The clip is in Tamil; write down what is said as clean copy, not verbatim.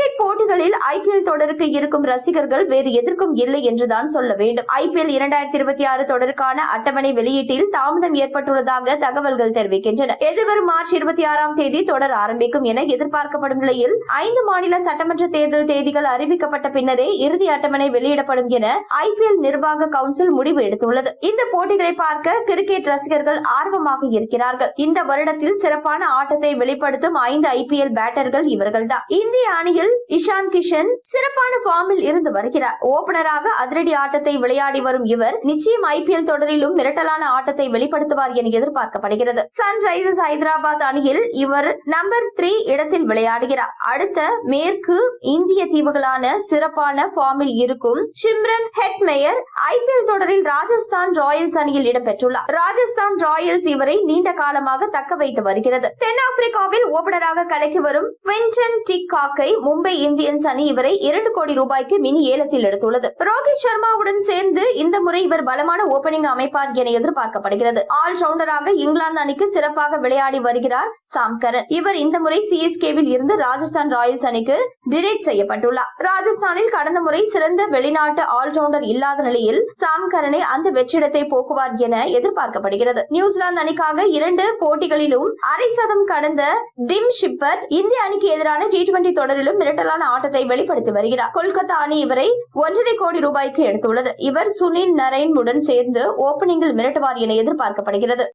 கிரிக்கெட் போட்டிகளில் IPL தொடருக்கு இருக்கும் ரசிகர்கள் வேறு எதற்கும் இல்லை என்றுதான் சொல்ல வேண்டும். IPL 2026 தொடருக்கான அட்டவணை வெளியீட்டில் தாமதம் ஏற்பட்டுள்ளதாக தகவல்கள் தெரிவிக்கின்றன. எதிர்வரும் மார்ச் 26ஆம் தேதி தொடர் ஆரம்பிக்கும் என எதிர்பார்க்கப்படும் நிலையில் 5 மாநில சட்டமன்ற தேர்தல் தேதிகள் அறிவிக்கப்பட்ட பின்னரே இறுதி அட்டவணை வெளியிடப்படும் என IPL நிர்வாக கவுன்சில் முடிவு எடுத்துள்ளது. இந்த போட்டிகளை பார்க்க கிரிக்கெட் ரசிகர்கள் ஆர்வமாக இருக்கிறார்கள். இந்த வருடத்தில் சிறப்பான ஆட்டத்தை வெளிப்படுத்தும் 5 IPL பேட்டர்கள் இவர்கள்தான். இந்திய அணியில் இஷான் கிஷன் சிறப்பான ஃபார்மில் இருந்து வருகிறார். ஓபனராக அதிரடி ஆட்டத்தை விளையாடி வரும் இவர் நிச்சயம் IPL தொடரிலும் மிரட்டலான ஆட்டத்தை வெளிப்படுத்துவார் என எதிர்பார்க்கப்படுகிறது. சன்ரைசர்ஸ் ஹைதராபாத் அணியில் இவர் நம்பர் 3 இடத்தில் விளையாடுகிறார். அடுத்த மேற்கு இந்திய தீவுகளான சிறப்பான ஃபார்மில் இருக்கும் சிம்ரன் ஹெட்மேயர் IPL தொடரில் ராஜஸ்தான் ராயல்ஸ் அணியில் இடம்பெற்றுள்ளார். ராஜஸ்தான் ராயல்ஸ் இவரை நீண்ட காலமாக தக்க வைத்து வருகிறது. தென்னாப்பிரிக்காவில் ஓபனராக கலக்கி வரும் குவின்டன் டி காக்கை மும்பை இந்தியன்ஸ் அணி இவரை 2 கோடி ரூபாய்க்கு மினி ஏலத்தில் எடுத்துள்ளது. ரோஹித் சர்மாவுடன் சேர்ந்து இந்த முறை இவர் பலமான ஓபனிங் அமைப்பார் என எதிர்பார்க்கப்படுகிறது. ஆல்ரவுண்டராக இங்கிலாந்து அணிக்கு சிறப்பாக விளையாடி வருகிறார் சாம் கரன். இவர் இந்த முறை CSKவில் இருந்து ராஜஸ்தான் ராயல்ஸ் அணிக்கு டிரேட் செய்யப்பட்டுள்ளார். ராஜஸ்தானில் கடந்த முறை சிறந்த வெளிநாட்டு ஆல்ரவுண்டர் இல்லாத நிலையில் சாம் கரனை அந்த வெற்றிடத்தை போக்குவார் என எதிர்பார்க்கப்படுகிறது. நியூசிலாந்து அணிக்காக 2 போட்டிகளிலும் அரை சதம் கடந்த டிம் ஷிப்பர்ட் இந்திய அணிக்கு எதிரான T20 தொடரிலும் மிரட்டலான ஆட்டத்தை வெளிப்படுத்தி வருகிறார். கொல்கத்தா அணி இவரை 1.5 கோடி ரூபாய்க்கு எடுத்துள்ளது. இவர் சுனில் நரைன் உடன் சேர்ந்து ஓபனிங்கில் மிரட்டுவார் என எதிர்பார்க்கப்படுகிறது.